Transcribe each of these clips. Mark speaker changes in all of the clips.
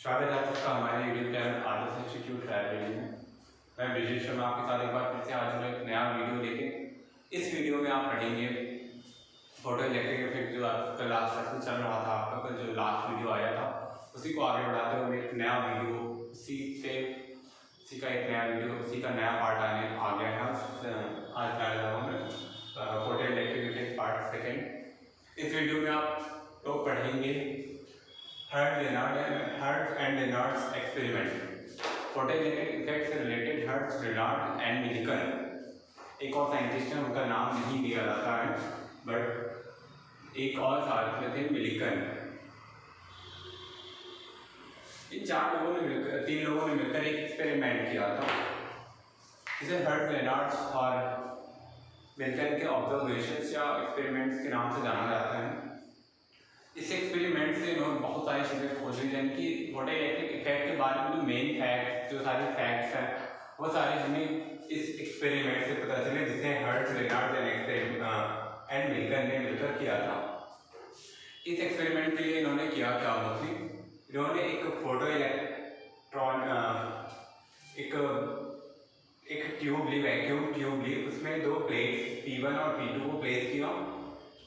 Speaker 1: स्वागत है आपका हमारे यूट्यूब चैनल आदर्श इंस्टीट्यूट लाइब्रेरी में। मैं विजय शर्मा आपके साथ एक बार फिर से आज एक नया वीडियो लेके। इस वीडियो में आप पढ़ेंगे फोटो इलेक्ट्रिक इफेक्ट, जो आपका लास्ट सेशन चल रहा था, आपका कल जो लास्ट वीडियो आया था उसी को आगे बढ़ाते हुए एक नया वीडियो, उसी का नया पार्ट आ गया है। आज ला रहा हूँ मैं photo electric effect part second. इस वीडियो में आप लोग पढ़ेंगे Hertz and Lenard's experiment, photo electric effect से related Hertz, Lenard and Millikan. एक और साइंटिस्ट है, उनका नाम नहीं दिया जाता है, बट एक और साथ में थे मिलिकन। इन तीन लोगों ने मिलकर एक एक्सपेरिमेंट किया था, जिसे हर्ट्ज, लेनार्ड्स और मिलिकन के ऑब्जर्वेशंस या एक्सपेरिमेंट्स के नाम से जाना जाता है। इस एक्सपेरिमेंट से इन्होंने बहुत सारी चीज़ें खोजी, यानी कि फोटो इलेक्ट्रिक इफेक्ट के बारे में जो मेन फैक्ट्स, जो सारे फैक्ट्स हैं, वो सारे हमें इस एक्सपेरिमेंट से पता चले, जिसे हर्ट्ज, लेनार्ड एंड मिलिकन ने मिलकर किया था। इस एक्सपेरिमेंट के लिए इन्होंने किया क्या मोस्टली, इन्होंने एक फोटो इलेक्ट्रॉन एक ट्यूब ली, वैक्यूम ट्यूब ली, उसमें दो प्लेट्स P1 और P2 को प्लेस किया।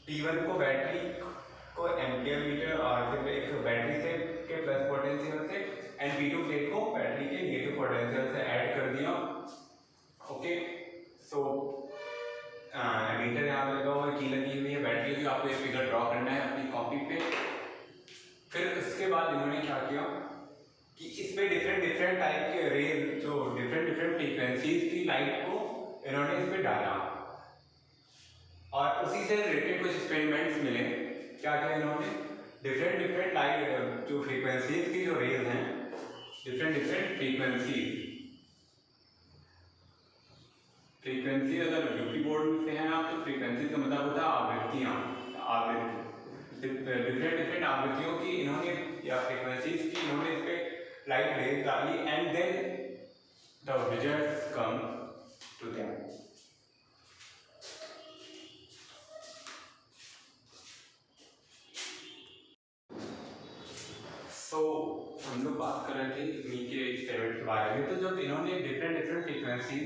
Speaker 1: P1 को बैटरी को एम्पियर मीटर और फिर एक बैटरी से के प्लस पोटेंशियल से एंड P2 प्लेट को बैटरी के नेगेटिव पोटेंशियल से ऐड कर दिया। ओके, सो मीटर यहाँ पे लगा हुआ है, की लगी हुई है बैटरी की। आपको ये फिगर ड्रॉ करना है अपनी कॉपी पे। फिर उसके बाद इन्होंने क्या किया कि इस पे डिफरेंट टाइप के रेज, जो डिफरेंट फ्रीक्वेंसीज की लाइट को इन्होंने इस पे डाला और उसी से रिलेटेड कुछ एक्सपेरिमेंट्स मिले। क्या किया इन्होंने, डिफरेंट लाइट जो फ्रीक्वेंसीज की जो रेज हैं, डिफरेंट फ्रीक्वेंसी अगर यूपी बोर्ड से हैं आप, तो फ्रीक्वेंसी का मतलब होता है आवृत्तियाँ, डिफरेंट आवृत्तियों की इन्होंने या फ्रीक्वेंसीज की इन्होंने इस पे लाइट रेज डाली and then the results come to them. तो हम लोग बात कर रहे थे इन्हीं के एक्सपेरिमेंट के बारे में। तो जब इन्होंने डिफरेंट फ्रीक्वेंसी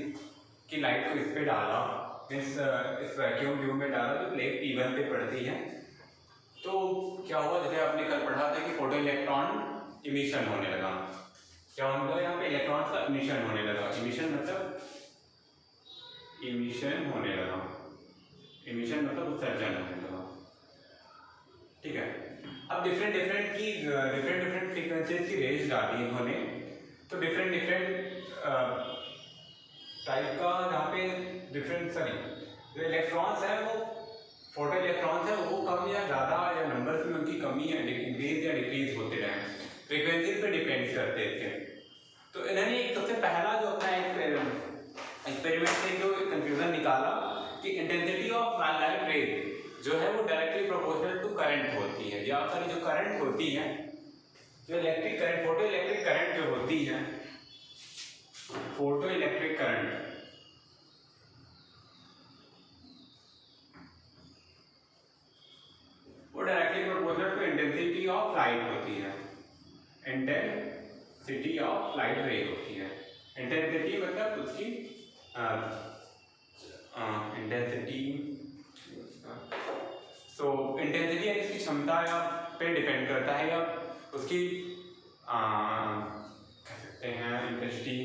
Speaker 1: की लाइट को इस पे डाला, इस वैक्यूम ट्यूब में डाला, जो प्लेट P1 पे पड़ती है, तो क्या हुआ, जैसे आपने कल पढ़ा था कि फोटो इलेक्ट्रॉन इमिशन होने लगा। क्या होने लगा, यहाँ पे इलेक्ट्रॉन्स का इमिशन होने लगा। इमिशन मतलब उत्सर्जन होने लगा। ठीक है, अब डिफरेंट फ्रीक्वेंसीज की रेंज डाली इन्होंने, तो डिफरेंट टाइप का जहाँ पे जो इलेक्ट्रॉन्स है, वो फोटो इलेक्ट्रॉन्स है, वो कम या ज़्यादा या नंबर्स में उनकी कमी या इंक्रीज या डिक्रीज होते रहे, फ्रीक्वेंसीज पे डिपेंड करते थे। तो इन्होंने एक सबसे पहला जो अपना एक्सपेरिमेंट से जो कंक्लूजन निकाला कि इंटेंसिटी ऑफ लाइट रेज जो है वो डायरेक्टली प्रोपोर्शनल टू करंट होती है, या सॉरी जो करंट होती है, जो electric current, photo electric current जो होती है, फोटो इलेक्ट्रिक करंट वो directly proportional to intensity of light होती है, इंटेंसिटी ऑफ लाइट रे होती है। इंटेंसिटी मतलब उसकी इंटेंसिटी, सो इंटेंसिटी यानी इसकी क्षमता या पे डिपेंड करता है, या उसकी कह सकते हैं इंटेंसिटी,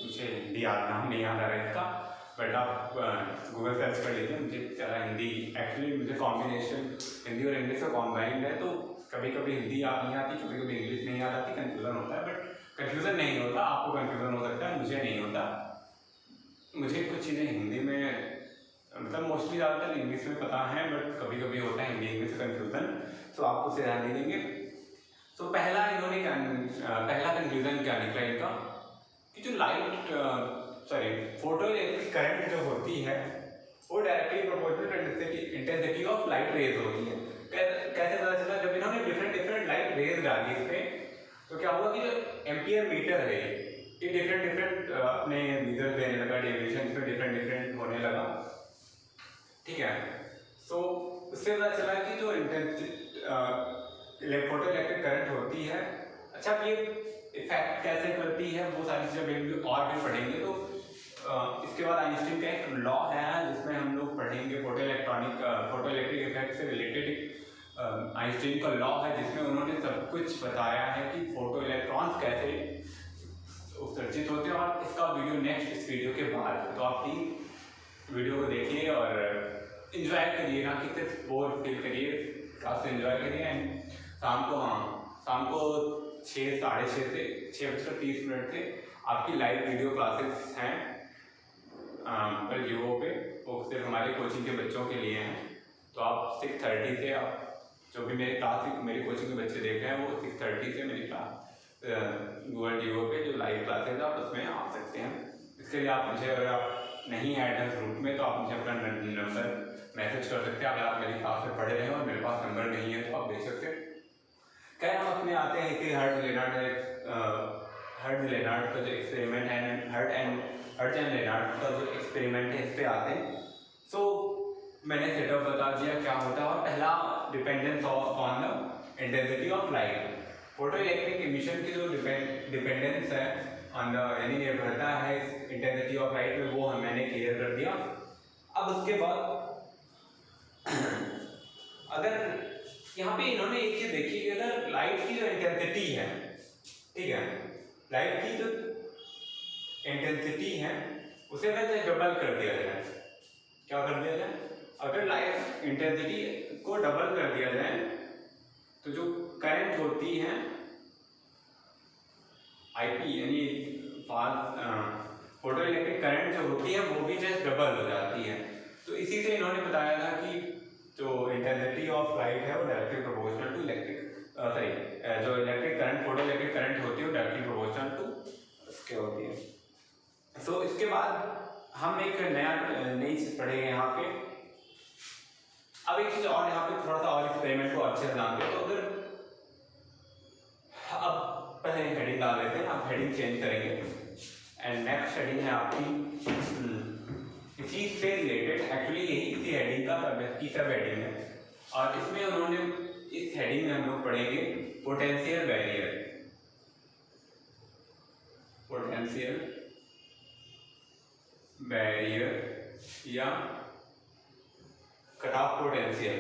Speaker 1: मुझे हिंदी नाम नहीं याद आ रहा है इसका, बट आप गूगल सर्च कर लीजिए। मुझे ज़्यादा हिंदी, एक्चुअली मुझे कॉम्बिनेशन हिंदी और इंग्लिश का कॉम्बाइंड है, तो कभी कभी हिंदी याद नहीं आती, कभी कभी इंग्लिश नहीं याद आती, कन्फ्यूज़न होता है। बट कन्फ्यूज़न नहीं होता, आपको कन्फ्यूज़न हो सकता है, मुझे नहीं होता। मुझे कुछ चीज़ें हिंदी में, मतलब मोस्टली ज़्यादातर इंग्लिश में पता है, बट कभी कभी होता है हिंदी इंग्लिश कन्फ्यूज़न, तो आप उससे ध्यान दे देंगे। तो पहला कंक्लूजन क्या निकला इनका कि जो फोटो इलेक्ट्रिक करंट जो होती है वो directly proportional to intensity of light rays होती है। कैसे पता चला, जब इन्होंने डिफरेंट लाइट रेज डाली इस पे, तो क्या हुआ कि जो एम्पियर मीटर है ये डिफरेंट अपने मीटर देने लगा, डेविएशन पे डिफरेंट होने लगा। ठीक है, सो उससे पता चला कि जो फोटो इलेक्ट्रिक करंट होती है, अच्छा ये इफेक्ट कैसे करती है, वो सारी चीज़ें और भी पढ़ेंगे। तो इसके बाद आइंस्टीन का एक लॉ है जिसमें हम लोग पढ़ेंगे फोटो इलेक्ट्रिक इफेक्ट से रिलेटेड आइंस्टीन का लॉ है, जिसमें उन्होंने सब कुछ बताया है कि फोटो इलेक्ट्रॉन्स कैसे उत्सर्जित होते हैं। और इसका वीडियो नेक्स्ट इस वीडियो के बाद है, तो आप प्लीज़ वीडियो को देखिए और एंजॉय करिए, ना कि सिर्फ बोर फील करिए, क्लास एंजॉय करिए। एंड शाम को 6 साढ़े 6 से 6:30 से आपकी लाइव वीडियो क्लासेस हैं पर यूओ पे, वो सिर्फ हमारे कोचिंग के बच्चों के लिए हैं। तो आप 6:30 से आप जो भी मेरी कोचिंग के बच्चे देख रहे हैं वो 6:30 से मेरी क्लास गूगल यूओ पे जो लाइव क्लासेस है आप उसमें आ सकते हैं। इसके लिए आप मुझे, अगर आप नहीं ऐड हैं ग्रुप में, तो आप मुझे अपना नंबर मैसेज कर सकते हैं। अगर आप मेरी क्लास में पढ़ रहे हैं और मेरे पास नंबर नहीं है तो आप देख सकते हैं। क्या हम अपने आते हैं कि हर्ट्ज लेनार्ड का जो एक्सपेरिमेंट है, हर्ट्ज एंड लेनार्ड का जो एक्सपेरिमेंट है, इस पे आते हैं। सो मैंने सेटअप बता दिया क्या होता है। और पहला dependence on the intensity of light, photo electric emission की जो डिपेंडेंस है ऑन द, यानी निर्भरता है इंटेंसिटी ऑफ लाइट में, वो मैंने क्लियर कर दिया। अब उसके बाद अगर यहाँ पे इन्होंने एक चीज देखी कि अगर लाइट की जो इंटेंसिटी है, ठीक है, लाइट की जो इंटेंसिटी है उसे अगर डबल कर दिया जाए, क्या कर दिया जाए, अगर लाइट इंटेंसिटी को डबल कर दिया जाए तो जो करंट होती है आईपी, यानी फोटो इलेक्ट्रिक करंट जो होती है वो भी जस्ट डबल हो जाती है। तो इसी से इन्होंने बताया था कि जो इंटेंसिटी ऑफ लाइट है वो डायरेक्टली प्रोपोर्शनल टू जो electric current, photo electric current होती है वो डायरेक्टली प्रोपोर्शनल टू उसके होती है। सो इसके बाद हम एक नई चीज पढ़ेंगे यहाँ पे। अब एक चीज और यहाँ पे थोड़ा सा और एक्सपेरिमेंट को अच्छे से जानते हैं। तो अगर अब पहले हेडिंग डाल लेते हैं, आप हेडिंग चेंज करेंगे एंड नेक्स्ट हेडिंग है आपकी इसी से रिलेटेड, एक्चुअली यही इसी हेडिंग का सब हेडिंग है। और इसमें उन्होंने, इस हेडिंग में हम लोग पढ़ेंगे पोटेंशियल बैरियर, या cut off potential,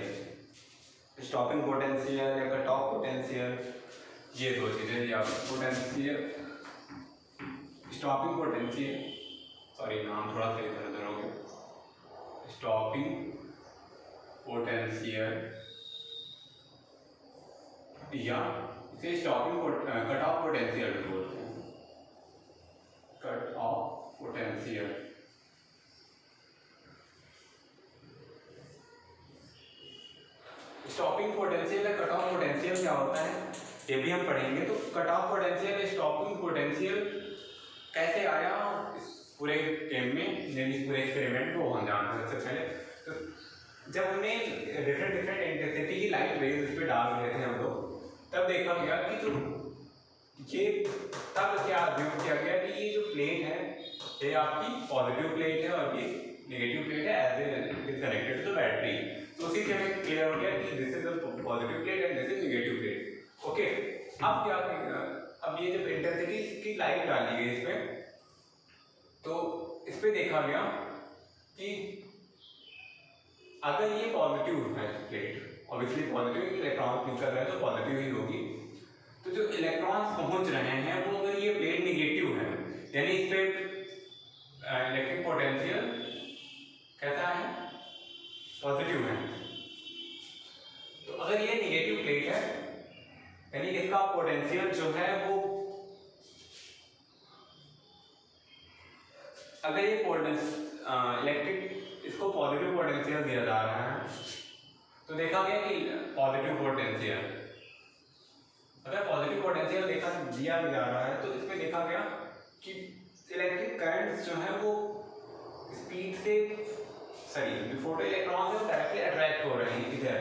Speaker 1: stopping potential या कट ऑफ पोटेंशियल, ये दो चीजें। या पोटेंशियल, स्टॉपिंग पोटेंशियल, सॉरी नाम थोड़ा सा इधर उधर हो गया, स्टॉपिंग पोटेंशियल या इसे कट ऑफ पोटेंशियल भी बोलते हैं, cut off potential. Stopping potential या कट ऑफ पोटेंशियल क्या होता है ये भी हम पढ़ेंगे। तो कट ऑफ पोटेंशियल या स्टॉपिंग पोटेंशियल कैसे आया इस पूरे गेम में, इस पूरे एक्सपेरिमेंट को हम जानते हैं। सबसे पहले तो जब हमने डिफरेंट इंटेंसिटी की लाइट रेज इस पर डाल रहे थे हम लोग, तब देखा गया कि जो ये, तब क्या अज्यूम किया गया कि ये जो प्लेट है ये आपकी पॉजिटिव प्लेट है और ये नेगेटिव प्लेट है, as A is connected to battery. तो उसी से हमें क्लियर हो गया कि this is the positive plate and this is negative plate. Okay, अब क्या, अब ये जब इंटेंसिटी की लाइट डाली गई इसमें, तो इस पे देखा गया कि अगर ये पॉजिटिव है प्लेट, ऑब्वियसली पॉजिटिव इलेक्ट्रॉन निकल रहा है तो पॉजिटिव ही होगी। तो जो इलेक्ट्रॉन्स पहुंच रहे हैं वो, अगर ये प्लेट नेगेटिव है, यानी इस पे इलेक्ट्रिक पोटेंशियल कैसा है, पॉजिटिव है। तो अगर ये नेगेटिव प्लेट है, यानी इसका पोटेंशियल जो है वो, अगर ये इलेक्ट्रिक इसको पॉजिटिव पोटेंशियल दिया जा रहा है, तो देखा गया कि पॉजिटिव पोटेंशियल, अगर पॉजिटिव पोटेंशियल दिया जा रहा है तो इसमें देखा गया कि इलेक्ट्रिक करंट्स जो है वो स्पीड से, फोटो इलेक्ट्रॉन से डायरेक्टली अट्रैक्ट हो रहे हैं इधर,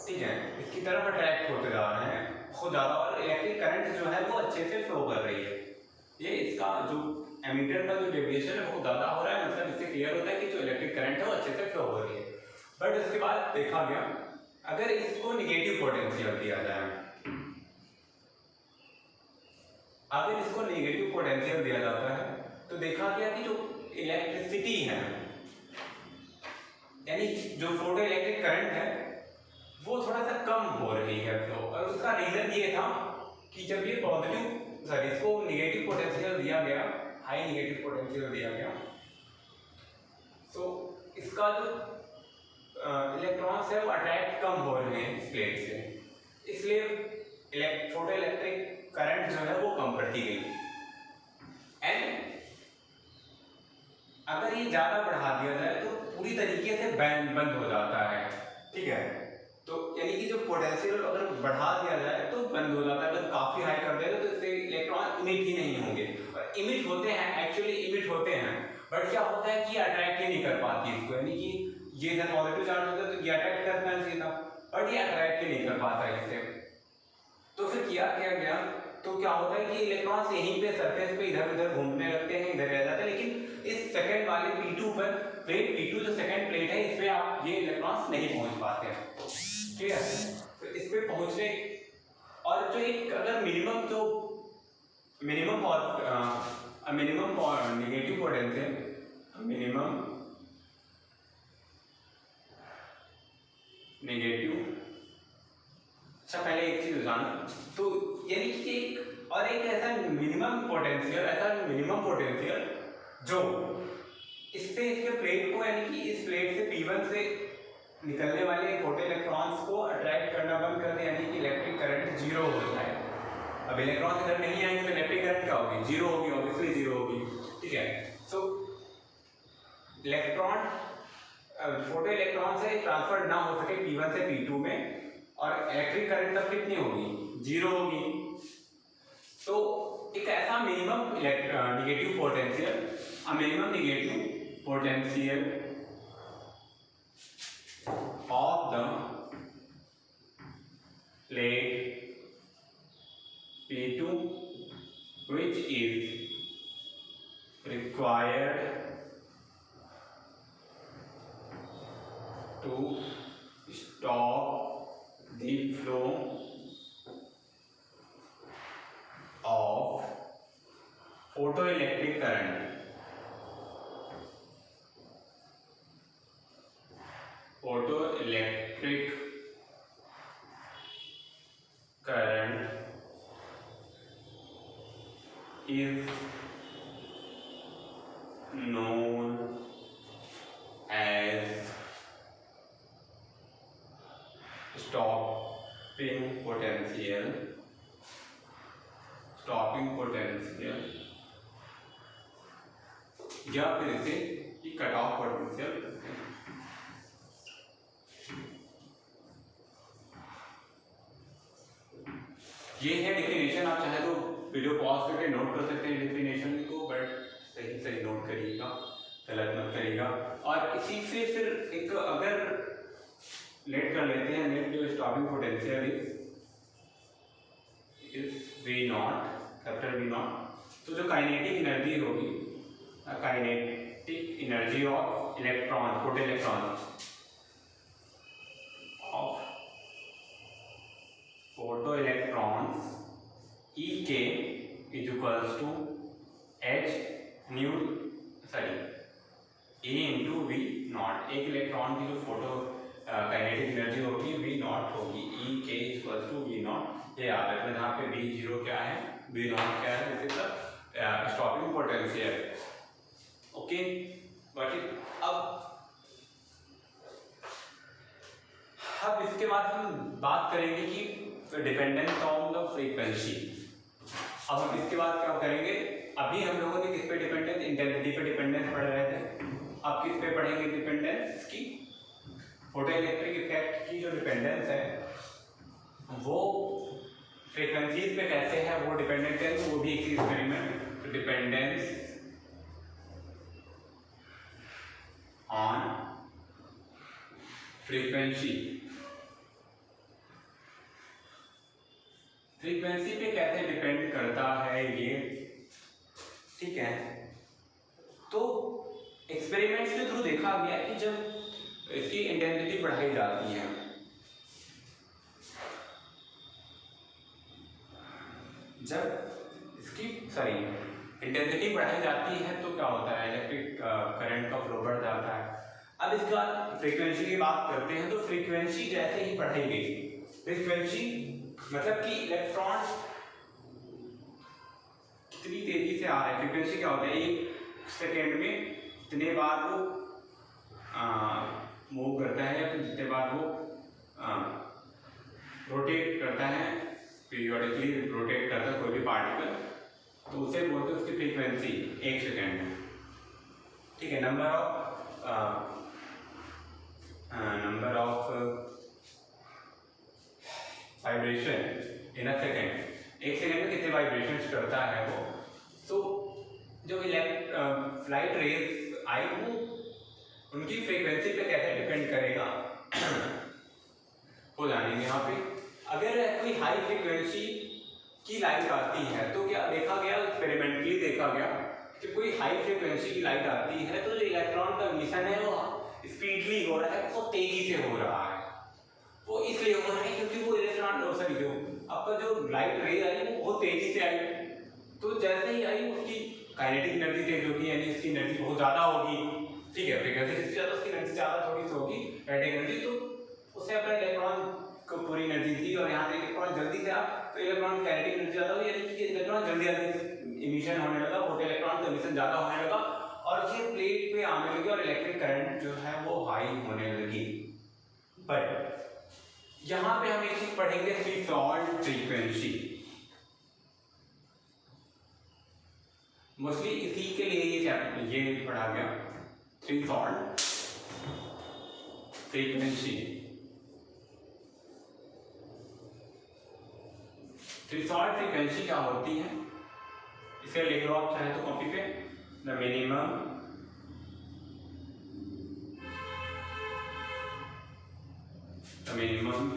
Speaker 1: ठीक है, इसकी तरफ अट्रैक्ट होते जा रहे हैं खुद ज़्यादा, और इलेक्ट्रिक करंट जो है वो अच्छे से फ्लो कर रही है। ये इसका जो एमीटर का जो डेविएशन है वो ज़्यादा हो रहा है, मतलब इससे क्लियर होता है कि जो इलेक्ट्रिक करंट है वो अच्छे से फ्लो हो रही है। बट उसके बाद देखा गया अगर इसको निगेटिव पोटेंशियल दिया जाए, अगर इसको नेगेटिव पोटेंशियल दिया जाता है तो देखा गया कि जो इलेक्ट्रिसिटी है यानी जो फोटो इलेक्ट्रिक करंट है वो थोड़ा सा कम हो रही है फ्लो, और उसका रीजन ये था कि जब ये इसको नेगेटिव पोटेंशियल दिया गया, हाई नेगेटिव पोटेंशियल दिया गया, तो इसका जो इलेक्ट्रॉन्स है वो अट्रैक्ट कम हो रहे हैं इस प्लेट से, इसलिए फोटो इलेक्ट्रिक करंट जो है वो कम बढ़ती गई। एंड अगर ये ज़्यादा बढ़ा दिया जाए तो पूरी तरीके से बंद हो जाता है, ठीक है। तो यानी कि जो पोटेंशियल अगर बढ़ा दिया जाए तो बंद हो जाता है, अगर काफ़ी हाई कर दिया तो इससे इलेक्ट्रॉन इमिट ही नहीं होंगे, और इमिट होते हैं, एक्चुअली इमिट होते हैं, बट क्या होता है कि अट्रैक्ट ही नहीं कर पाती इसको, यानी कि ये इधर पॉजिटिव चार्ज होता है तो ये अट्रैक्ट करना चाहिए था, बट ये अट्रैक्ट ही नहीं कर पाता इससे। तो फिर क्या गया, तो क्या होता है कि इलेक्ट्रॉन्स यहीं पे सरफेस पे इधर उधर घूमने लगते हैं, इधर रह जाते हैं, लेकिन इस सेकंड वाले P2 पर, प्लेट P2 जो सेकंड प्लेट है, इसमें आप ये इलेक्ट्रॉन्स नहीं पहुंच पाते हैं, ठीक है। तो इस पे पहुंचने, और जो एक अगर minimum negative potential, minimum negative, अच्छा पहले एक चीज जाना, तो यानी कि एक ऐसा मिनिमम पोटेंशियल जो इससे इसके प्लेट को, यानी कि इस प्लेट से P1 से निकलने वाले फोटो इलेक्ट्रॉन्स को अट्रैक्ट करना बंद कर दे, यानी कि इलेक्ट्रिक करंट जीरो हो जाए। अब इलेक्ट्रॉन इधर नहीं आएंगे तो इलेक्ट्रिक करंट क्या होगी, जीरो होगी, ऑब्वियसली जीरो होगी, ठीक है। सो इलेक्ट्रॉन, फोटो इलेक्ट्रॉन से ट्रांसफर ना हो सके P1 से P2 में, और इलेक्ट्रिक करंट तब कितनी होगी, जीरो होगी। तो एक ऐसा minimum negative potential of the plate P2 which is required to stop the flow of photoelectric current is known as stopping potential या फिर इसे कट ऑफ पोटेंशियल। ये है डेफिनेशन, आप चाहे तो वीडियो पॉज करके नोट कर सकते हैं डेफिनेशन को, बट सही नोट करिएगा, गलत मत करिएगा। और इसी से फिर एक अगर लेट कर लेते हैं, लेट जो stopping potential is V0, capital V0, तो जो काइनेटिक एनर्जी होगी, kinetic energy of electron, photo electron EK is equals to A into V0। एक इलेक्ट्रॉन की जो फोटो काइनेटिक एनर्जी होगी V0 होगी, EK is equals to V0। ये याद रखना, जहाँ पे V0 क्या है, V0 क्या है, this is the stopping potential, okay. But अब इसके बाद हम बात करेंगे कि डिपेंडेंस ऑन द फ्रीक्वेंसी। अब हम इसके बाद क्या करेंगे, अभी हम लोगों ने किस पे डिपेंडेंस, इंटेंसिटी पे डिपेंडेंस पढ़ रहे थे, अब किस पे पढ़ेंगे डिपेंडेंस की, फोटो इलेक्ट्रिक इफेक्ट की जो डिपेंडेंस है वो फ्रीक्वेंसीज पे कैसे है, वो डिपेंडेंट है, वो भी एक एक्सपेरिमेंट, डिपेंडेंस ऑन फ्रीक्वेंसी पे कैसे डिपेंड करता है ये, ठीक है। तो एक्सपेरिमेंट्स के थ्रू देखा गया कि जब इसकी इंटेंसिटी बढ़ाई जाती है, जब उसकी सॉरी इंटेंसिटी बढ़ाई जाती है तो क्या होता है, इलेक्ट्रिक करंट का फ्लो बढ़ जाता है। अब इसके बाद फ्रीक्वेंसी की बात करते हैं, तो फ्रीक्वेंसी जैसे ही बढ़ाई गई, फ्रीक्वेंसी मतलब कि इलेक्ट्रॉन कितनी तेजी से आ रहा है, फ्रीक्वेंसी क्या होता है, 1 सेकेंड में कितने बार वो मूव करता है या फिर जितने बार वो रोटेट करता है, पीरियोडिकली रोटेट करता है कोई भी पार्टिकल, तो उसे बोलते हैं उसकी फ्रीक्वेंसी 1 सेकेंड में। ठीक है, number of vibration in a second, 1 second में कितने वाइब्रेशंस करता है वो। तो जो लाइट रेज आई वो उनकी फ्रीक्वेंसी पे कैसे डिपेंड करेगा हो जानेंगे यहाँ पे। अगर कोई हाई फ्रीक्वेंसी की लाइट आती है तो क्या देखा गया, एक्सपेरिमेंटली देखा गया कि कोई हाई फ्रीक्वेंसी की लाइट आती है तो जो इलेक्ट्रॉन का मिशन है वो स्पीडली हो रहा है, बहुत तेजी से हो रहा है। वो इसलिए हो रहा है क्योंकि वो इलेक्ट्रॉन जो आपका जो लाइट रे आई वो बहुत तेजी से आई, तो जैसे ही आई उसकी काइनेटिक एनर्जी तेज होगी, यानी इसकी एनर्जी बहुत ज़्यादा होगी। ठीक है, फ्रीक्वेंसी जितनी ज़्यादा उसकी एनर्जी ज़्यादा थोड़ी सी होगी काइनेटिक एनर्जी, तो उसने अपने इलेक्ट्रॉन को पूरी एनर्जी दी और यहाँ पे इलेक्ट्रॉन जल्दी से आप, तो इलेक्ट्रॉन काइनेटिक एनर्जी ज़्यादा हुई, यानी कि इलेक्ट्रॉन जल्दी इमिशन होने लगा, फोटो इलेक्ट्रॉन का इमिशन ज़्यादा होने लगा और ये प्लेट पे आने लगी और इलेक्ट्रिक करंट जो है वो हाई होने लगी। बट यहाँ पे हम एक चीज पढ़ेंगे, थ्रेशोल्ड फ्रीक्वेंसी। मोस्टली इसी के लिए ये पढ़ा गया, थ्रेशोल्ड फ्रीक्वेंसी। थ्रेशोल्ड फ्रीक्वेंसी क्या होती है, इसे लिख लो आप चाहे तो कॉपी पे। The minimum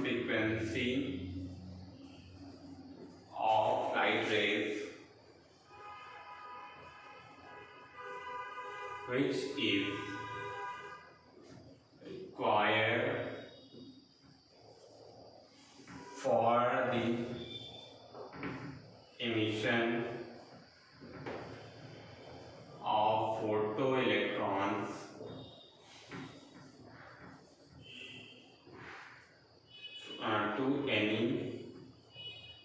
Speaker 1: frequency of light rays which is required for the emission of photoelectrons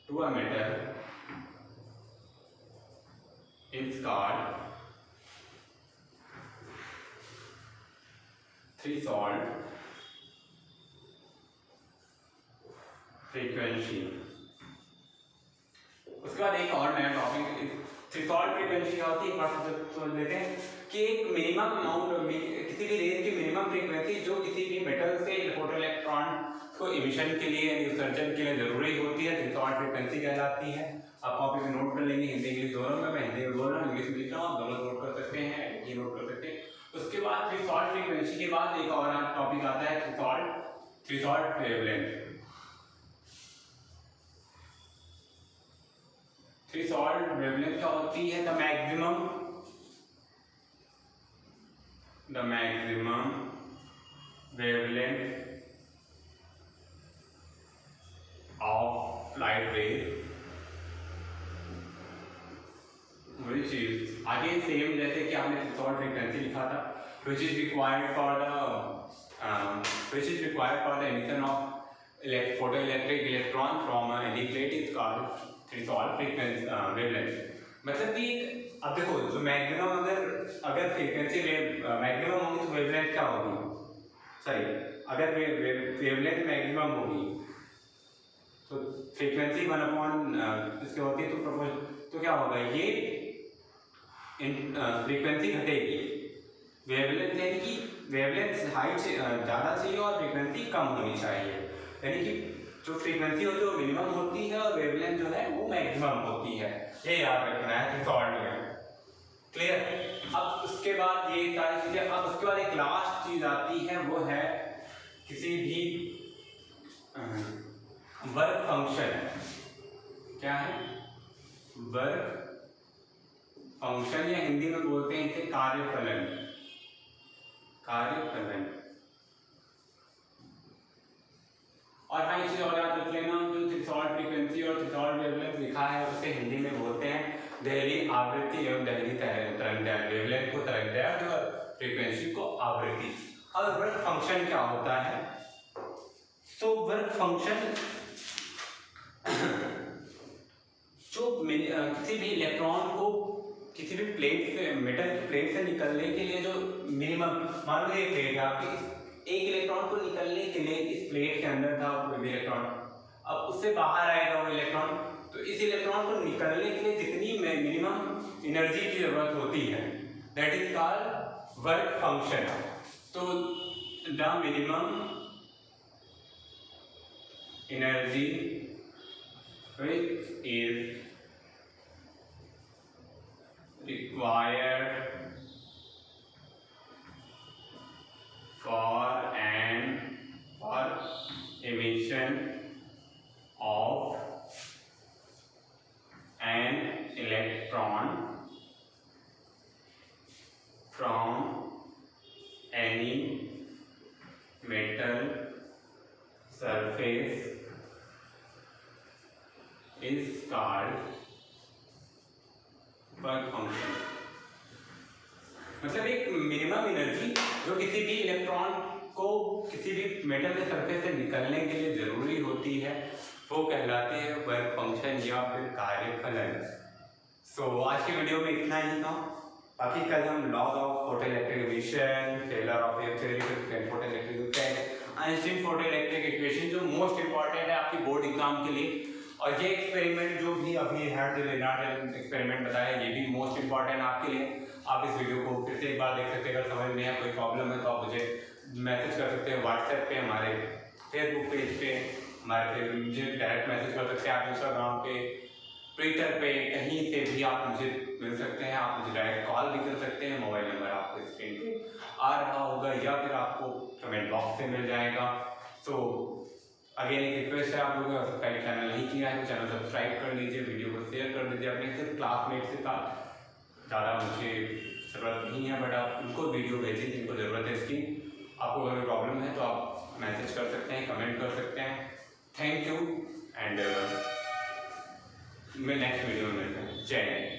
Speaker 1: to a metal is called threshold frequency। उसके बाद एक और नया टॉपिक, थ्रेशोल्ड फ्रीक्वेंसी क्या होती है, एक बार समझ लेते हैं कि एक मिनिमम अमाउंट, किसी भी रेंज की मिनिमम फ्रीक्वेंसी जो किसी भी मेटल से फोटोइलेक्ट्रॉन को इमिशन के लिए यानी उत्सर्जन के लिए जरूरी होती है, थ्रेशोल्ड फ्रीक्वेंसी कहलाती है। आप कॉपी में नोट कर लेंगे, हिंदी इंग्लिश दोनों में, मैं हिंदी में बोल रहा हूँ, इंग्लिश में लिख रहा हूँ, दोनों नोट कर सकते हैं, ये नोट कर सकते हैं। उसके बाद थ्रेशोल्ड फ्रीक्वेंसी के बाद एक और टॉपिक आता है, थ्रेशोल्ड वेवलेंथ। थ्रेशोल्ड वेवलेंथ क्या होती है, the maximum wavelength of light ray which is, आगे सेम जैसे कि आपने थ्रेशोल्ड फ्रीक्वेंसी लिखा था, which is required for the emission of photoelectric electron from any plate is called threshold frequency wavelength. मतलब कि अब देखो जो मैक्सिमम अगर फ्रीक्वेंसी मैक्सिमम होगी तो वेवलेंथ क्या होगी, सॉरी अगर वेवलेंथ मैक्सिमम होगी तो फ्रीक्वेंसी 1/, इसके होती है तो क्या होगा, ये फ्रीक्वेंसी घटेगी, वेवलेंथ यानी कि वेवलेंथ हाइट से ज़्यादा चाहिए और फ्रीक्वेंसी कम होनी चाहिए, यानी कि जो फ्रीक्वेंसी होती है वो मिनिमम होती है और वेवलेंथ जो है वो मैक्सिमम होती है, ये याद रखना है थ्रेशोल्ड में। क्लियर। अब उसके बाद ये सारी चीज़ें, अब उसके बाद एक लास्ट चीज़ आती है, वो है किसी भी वर्क फंक्शन। क्या है वर्क फंक्शन, या हिंदी में बोलते हैं इसे कार्यफलन। और हाँ, इसे और याद रख लेना, जो थ्रेशोल्ड फ्रीक्वेंसी और थ्रेशोल्ड वेवलेंथ लिखा है उसे हिंदी में बोलते हैं दहली आवृत्ति एवं दहली तरंगदैर्घ्य, वेवलेंथ को तरंगदैर्घ्य और फ्रीक्वेंसी को आवृत्ति। अब वर्क फंक्शन क्या होता है? तो वर्क फंक्शन जो किसी भी इलेक्ट्रॉन को किसी भी प्लेट से, मेटल की प्लेट से निकलने के लिए जो मिनिमम, मान लो ये प्लेट है आपकी, एक इलेक्ट्रॉन को निकलने के लिए इस प्लेट के अंदर था कोई भी इलेक्ट्रॉन, अब उससे बाहर आएगा वो इलेक्ट्रॉन, तो इस इलेक्ट्रॉन को निकलने के लिए जितनी मिनिमम एनर्जी की जरूरत होती है, that is called work function. तो the minimum energy which is required for emission of an electron from any metal surface is called work function. मतलब एक मिनिमम एनर्जी जो किसी भी इलेक्ट्रॉन को किसी भी मेटल के सरफेस से निकलने के लिए जरूरी होती है, वो कहलाती है वर्क फंक्शन या फिर कार्यफलन। सो आज की वीडियो में इतना ही था। बाकी कल हम laws of photoelectric emission, tailor of wave theory, photoelectric effect, Einstein photoelectric equation जो मोस्ट इंपॉर्टेंट है आपकी बोर्ड एग्जाम के लिए, और ये एक्सपेरिमेंट जो भी अभी लेनार्ड एक्सपेरिमेंट बताया ये भी मोस्ट इंपॉर्टेंट आपके लिए। आप इस वीडियो को फिर से एक बार देख सकते हैं। अगर समझ में आया कोई प्रॉब्लम है तो आप मुझे मैसेज कर सकते हैं व्हाट्सएप पे, हमारे फेसबुक पेज पे, हमारे मुझे डायरेक्ट मैसेज कर सकते हैं आप, इंस्टाग्राम पे, ट्विटर पे, कहीं से भी आप मुझे मिल सकते हैं। आप मुझे डायरेक्ट कॉल भी कर सकते हैं, मोबाइल नंबर आपको स्क्रीन पे आ रहा होगा या फिर आपको कमेंट बॉक्स से मिल जाएगा। तो अगेन एक रिक्वेस्ट है, आप लोगों ने सब्सक्राइब चैनल नहीं किया है तो चैनल सब्सक्राइब कर लीजिए, वीडियो को शेयर कर दीजिए अपने सिर्फ क्लासमेट से साथ। ज़्यादा मुझे ज़रूरत नहीं है, बट आप उनको वीडियो भेजिए जिनको ज़रूरत है इसकी। आपको अगर प्रॉब्लम है तो आप मैसेज कर सकते हैं, कमेंट कर सकते हैं। थैंक यू एंड मैं नेक्स्ट वीडियो में मिलते हैं। जय हिंद।